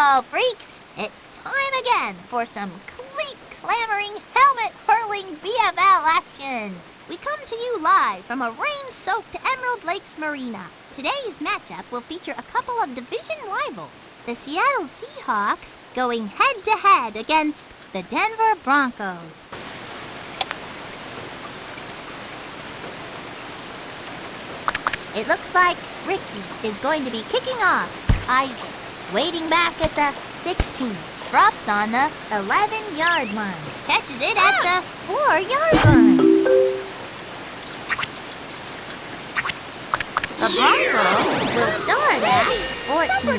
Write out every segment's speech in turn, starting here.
football freaks, it's time again for some cleat-clamoring, helmet-hurling BFL action. We come to you live from a rain-soaked Emerald Lakes Marina. Today's matchup will feature a couple of division rivals, the Seattle Seahawks going head-to-head against the Denver Broncos. It looks like Ricky is going to be kicking off. Isaac, waiting back at the 16, drops on the 11-yard line, catches it at the 4-yard line. The Broncos will start at 14.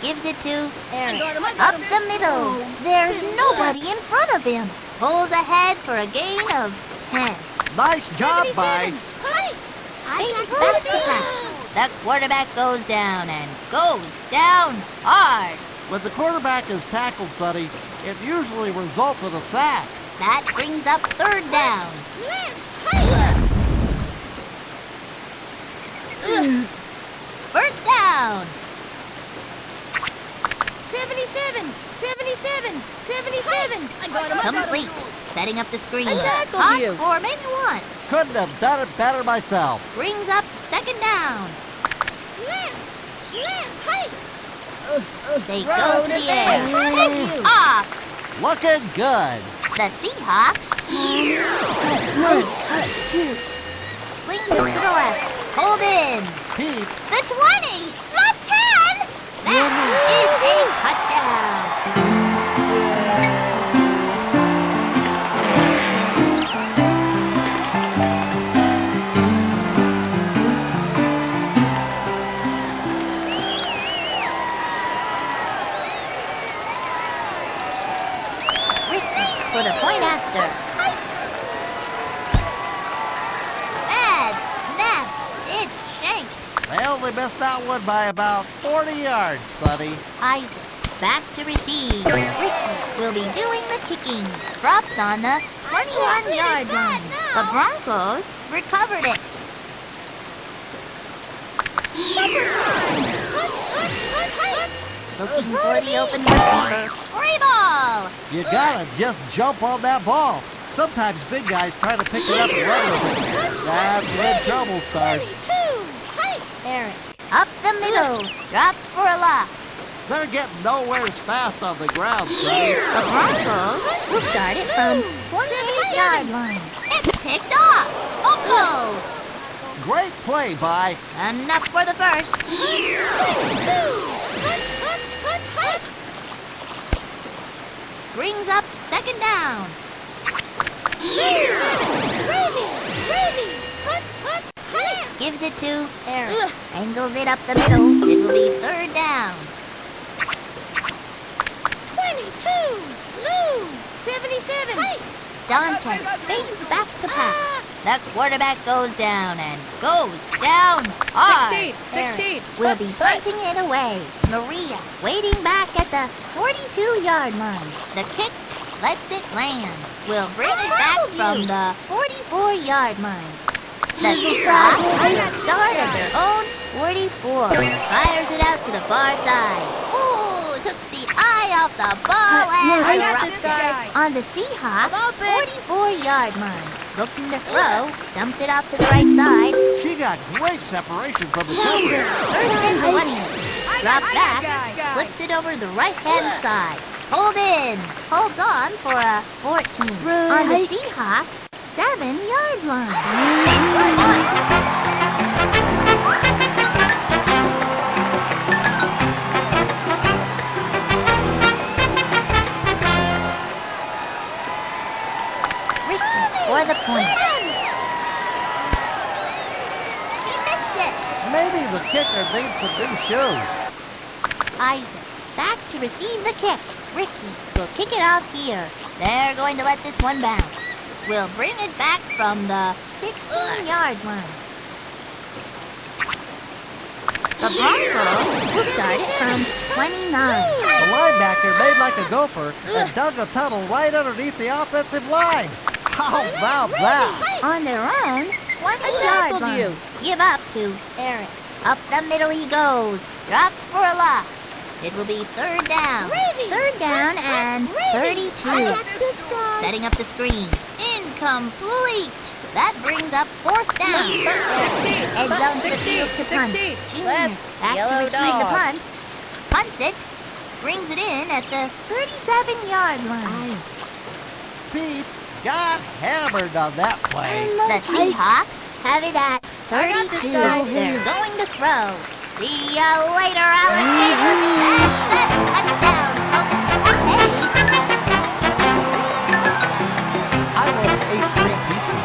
Gives it to Eric. Up the middle. There's nobody in front of him. Pulls ahead for a gain of 10. Nice job, Mike. Fades back to pass. The quarterback goes down and goes down hard. When the quarterback is tackled, Sonny, it usually results in a sack. That brings up third down. First down. 77. I got him. Complete. Setting up the screen. tackled Hot you. for maybe one. Couldn't have done it better myself. Brings up second down. They go to the air. Pick off. Looking good. The Seahawks slings it to the left. Hold in. Pete, The 20. The 10. That is a touchdown. For the point after. Bad snap. It's shanked. they only missed that one by about 40 yards, Sonny. Isaac back to receive. Ricky will be doing the kicking. Drops on the 21-yard line. The Broncos recovered it. Looking for the open receiver. Free ball. You gotta just jump on that ball. Sometimes big guys try to pick it up and run with it. That's when trouble starts. Eric up the middle. Drop for a loss. They're getting nowhere as fast on the ground, Sonny. The Broncos will start it from 28-yard line. It's picked off. Fumble. Great play by. Enough for the first. Brings up second down. Gives it to Eric. Angles it up the middle. It will be third down. 77. Dante fades back to pass. The quarterback goes down and goes down hard. 16. Will be punting it away. Maria waiting back at the 42-yard line. The kick lets it land. Will bring it back from the 44-yard line. The Seahawks start at their own 44. Fires it out to the far side. Ooh, took the eye off the ball and I got dropped this guy. it on the Seahawks Come on, Ben. 44-yard line. Looking to throw, dumps it off to the right side. She got great separation from the coverage. First and 20. Drops back, flips it over to the right-hand side. Hold in. Holds on for a 14. On the Seahawks 7-yard line. 6 points. Ricky for the point. He missed it. Maybe the kicker needs some new shoes. Isaac back to receive the kick. Ricky will kick it off here. They're going to let this one bounce. We'll bring it back from the 16-yard line. The Broncos will start it from 29. The linebacker made like a gopher and dug a tunnel right underneath the offensive line. How about that? On their own 20-yard line. Give up to Eric. Up the middle he goes. Drop for a loss. It will be third down. Third down and 32. Setting up the screen. Incomplete. That brings up fourth down. End zone to the field to punt. Junior back to Yellow receive the dog. punt. Punts it. Brings it in at the 37-yard line. Pete got hammered on that play. The Seahawks have it at I got this 32. guy. They're going to throw. See ya later, alligator. That's a touchdown, folks. Hey. I once ate 3 pizzas.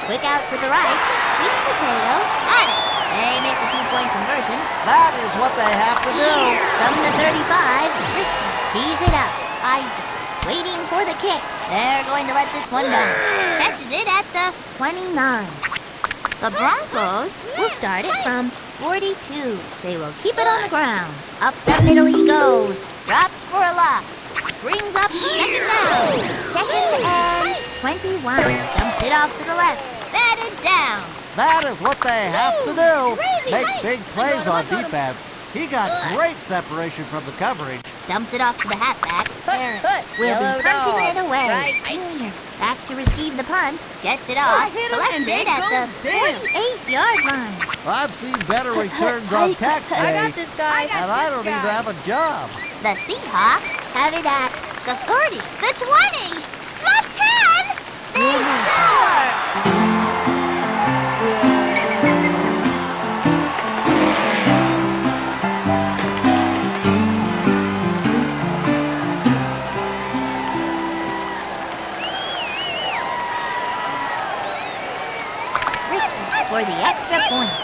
Quick out to the right. Sweet potato. Got it. They make the 2-point conversion. That is what they have to do. From the 35, Ricky tees it up. Isaac waiting for the kick. They're going to let this one bounce. Catches it at the 29. The Broncos will start it from 42. They will keep it on the ground. Up the middle he goes. Dropped for a loss. Brings up second down. Second and 21. Dumps it off to the left. Batted down. That is what they have to do. Make big plays on defense. He got great separation from the coverage. Dumps it off to the halfback. Barrett will Yellow be punting dog. it away. Right. Junior back to receive the punt. Gets it off. hit 'em Collects and they it at go the down. 48-yard line. I've seen better returns on tax I day, got this guy. and I don't even have a job. The Seahawks have it at the 30, the 20, the 10. They score! Ricky for the extra point.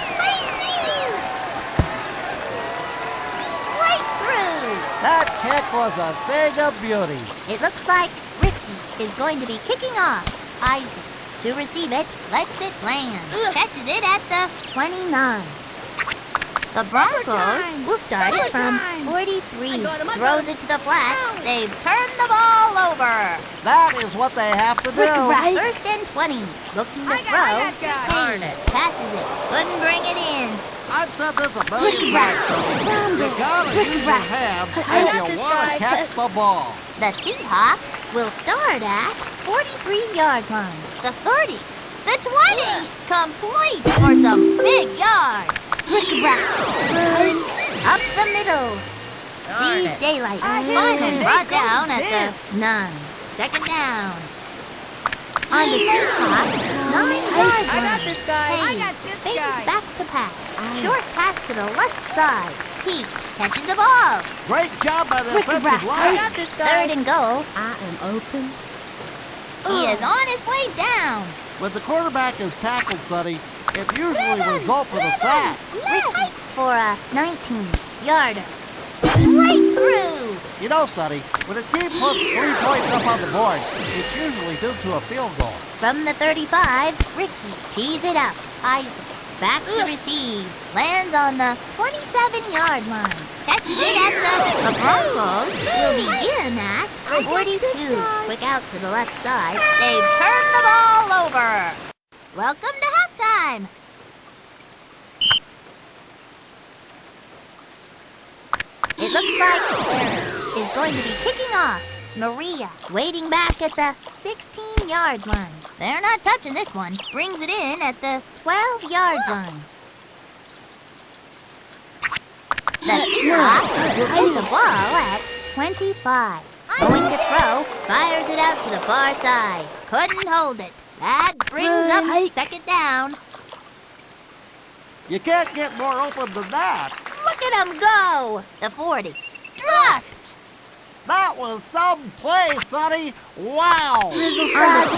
Straight through. That kick was a thing of beauty. It looks like Ricky is going to be kicking off. Isaac to receive it, lets it land. Catches it at the 29. The Broncos will start it from 43. Throws it to the flat. They've turned the ball over. That is what they have to do. First and 20. Looking to throw. that guy. Darn Hayes it. passes it. Couldn't bring it in. I've said this a million times. You gotta use your hands if you want to catch the ball. The Seahawks will start at 43-yard line. The 30. The 20. Complete for some big yards. Up the middle. Sees daylight. Finally brought down at the 9. Second down. On the Seahawks, 9-yard line. I got this guy. Hayes fades back to pass. Short pass to the left side. Pete catches the ball. Great job by the offensive I line. got this guy. Third and goal. I am open. He is on his way down. When the quarterback is tackled, Sonny, it usually results in a sack. Ricky for a 19-yarder. Straight through. You know, Sonny, when a team puts 3 points up on the board, it's usually due to a field goal. From the 35, Ricky tees it up. Isaac back to receive. Lands on the 27-yard line. Catches it at the Broncos will begin at 42. Quick out to the left side. They've turned the ball over. Welcome to halftime. It looks like Eric is going to be kicking off. Maria waiting back at the 16-yard line. They're not touching this one. Brings it in at the 12-yard line. The Seahawks will take the ball at 25. Going to throw, fires it out to the far side. Couldn't hold it. That brings up second down. You can't get more open than that. Look at him go. The 40. Dropped. That was some play, Sonny. Wow. On the Seahawks,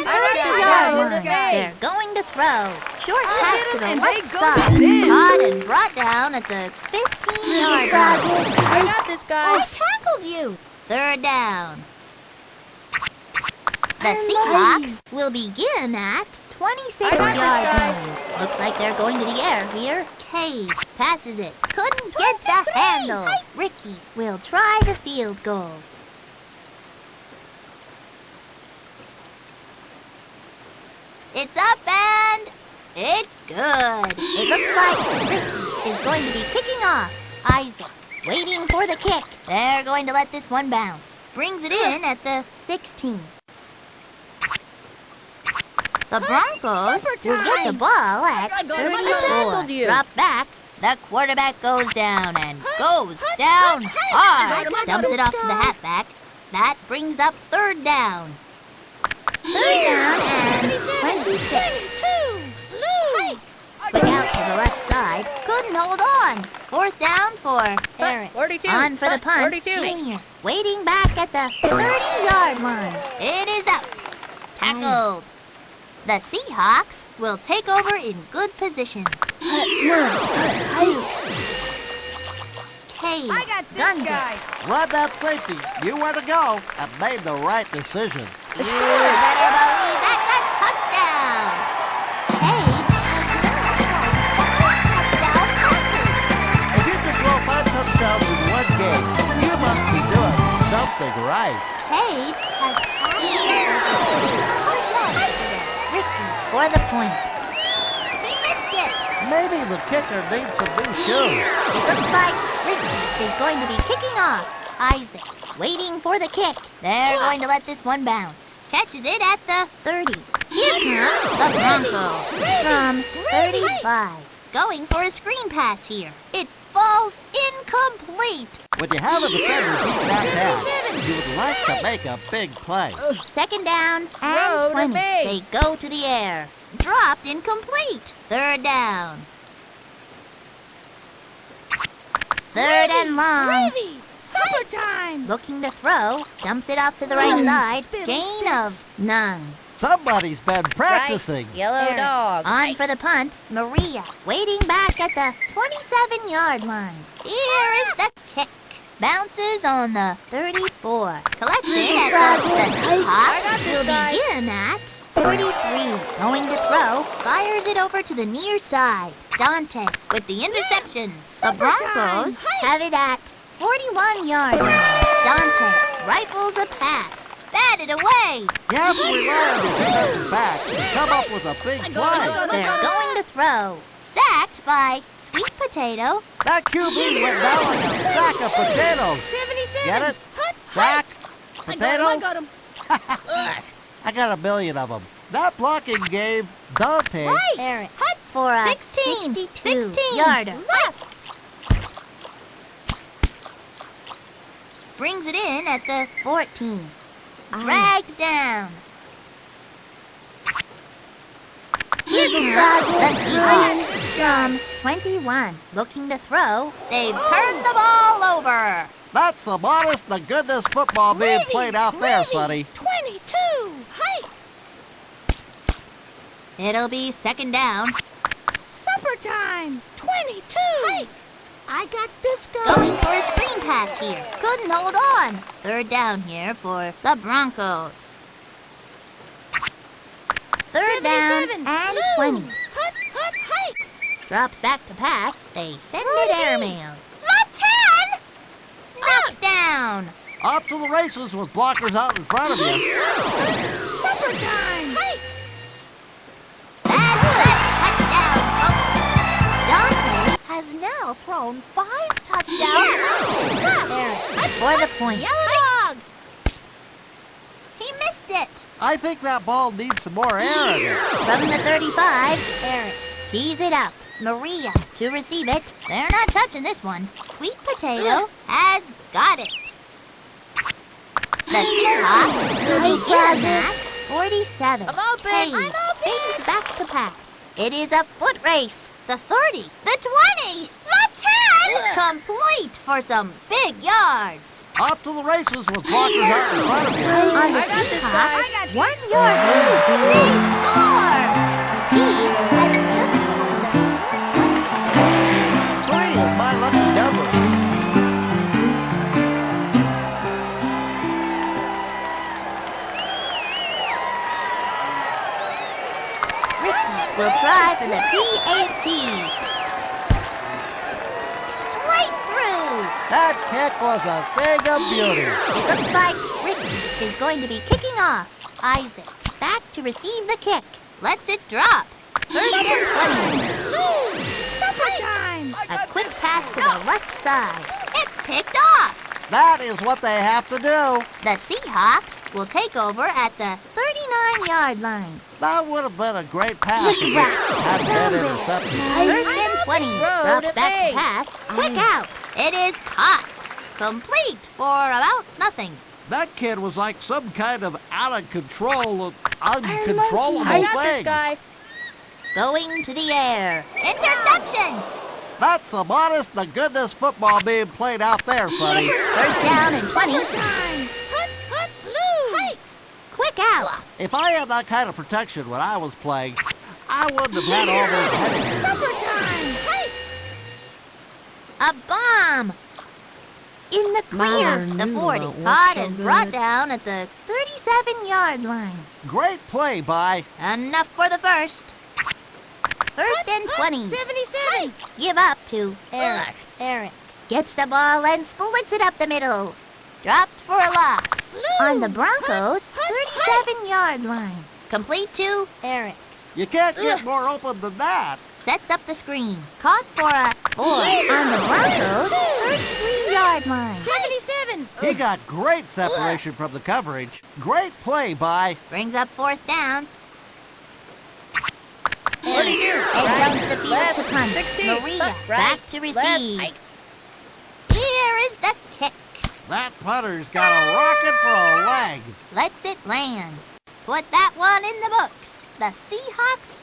30-yard line. They're going to throw. Short pass to the left side. Caught and brought down at the 15-yard line. I got this guy. I tackled you. Third down. The Seahawks will begin at 26-yard line. Looks like they're going to the air here. Cade passes it. Couldn't get the handle. Ricky will try the field goal. It's up and it's good. It looks like Ricky is going to be kicking off. Isaac waiting for the kick. They're going to let this one bounce. Brings it in at the 16. The Broncos will get the ball at 34. you. Drops back. The quarterback goes down and goes down hard. Dumps it off to the halfback. That brings up third down. Third down and 26. Quick out to the left side. Couldn't hold on. Fourth down for Eric. 42. On for the punt. 42. Junior. Waiting back at the 30-yard line. It is up. Tackled. The Seahawks will take over in good position. Cade guns it. Love that safety. You where to go and made the right decision. You better believe that's a touchdown. Cade has now thrown 5 touchdown passes. If you can throw 5 touchdowns in one game, you must be doing something right. Cade has Ricky for the point. He missed it. Maybe the kicker needs some new shoes. It looks like Ricky is going to be kicking off. Isaac waiting for the kick. They're going to let this one bounce. Catches it at the 30. Here come the Broncos from 35. Going for a screen pass here. It falls incomplete. When you have a defender beat that bad, you would like to make a big play. Second down Throw and to 20. me. They go to the air. Dropped incomplete. Third down. Third and long. Supper time. Looking to throw. Dumps it off to the right side. Gain of none. Somebody's been practicing. Right. Yellow Eric. dog. On for the punt. Maria waiting back at the 27-yard line. Here is the kick. Bounces on the 34. Collects it at the Seahawks will begin at 43. Going to throw. Fires it over to the near side. Dante with the interception. The Broncos have it at 41-yard line. Dante rifles a pass. Batted away. You have to rely on your defensive backs to come up with a big play. They're going to throw. Sacked by Sweet Potato. That QB went down like a sack of potatoes. 77. Get it? Sack? Potatoes? I got a million of them. That blocking gave Dante Eric for a 16. 62-yarder. Left. Brings it in at the 14. Dragged down. Here comes the Seahawks from 21. Looking to throw. They've turned the ball over. That's some honest to goodness football being played out there, Sonny. 22. Hike. It'll be second down. Supper time. 22. Hike. I got this Going for a screen pass here. Couldn't hold on. Third down here for the Broncos. Third down 77. and Blue. 20. Hike. Drops back to pass. They send it airmail. The 10! Knocked down. Off to the races with blockers out in front of you. Supper time. Hike. That's a touchdown, folks. Dante has now thrown 5 touchdown passes. Eric for the point. Yellow dog. He missed it. I think that ball needs some more air in it. From the 35, Eric tees it up. Maria to receive it. They're not touching this one. Sweet Potato has got it. The Seahawks will begin at 47. I'm open. Cade I'm open. fades back to pass. It is a foot race. The 30, the 20, the 10. Complete for some big yards. Off to the races with blockers out in front of you. On the I got this, guys. I got Seahawks, 1 yard lead. They score. Pete has just scored their 3 is my lucky number. Ricky will try for the PAT. Straight through. That kick was a thing of beauty. It looks like Ricky is going to be kicking off. Isaac back to receive the kick. lets it drop. First and 20. Supper time. A quick pass to the left side. It's picked off. That is what they have to do. The Seahawks will take over at the 39-yard line. That would have been a great pass if it hadn't been intercepted. First and 20. Drops back to pass. Quick out. It is caught. Complete for about nothing. That kid was like some kind of uncontrollable I got this thing. guy. Going to the air. Interception. That's some honest-to-goodness football being played out there, Sonny. First down and 20. Time. Hut, blue. Hey. Quick out. If I had that kind of protection when I was playing, I wouldn't have had all those headaches. Supper time. Hey. A bomb. In the clear. The 40 caught and brought down at the 37-yard line. Great play by... Enough for the first. First and 20. 77. Give up to Eric. Eric gets the ball and splits it up the middle. Dropped for a loss. On the Broncos' 37-yard line. Complete to Eric. You can't get more open than that. Sets up the screen. Caught for a 4 on the Broncos' 33-yard line. 77. He got great separation from the coverage. Great play by... Brings up fourth down. 42. Heads out to the field to punt. 60. Maria Right. back to receive. Left. Here is the kick. That punter's got a rocket for a leg. Lets it land. Put that one in the books. The Seahawks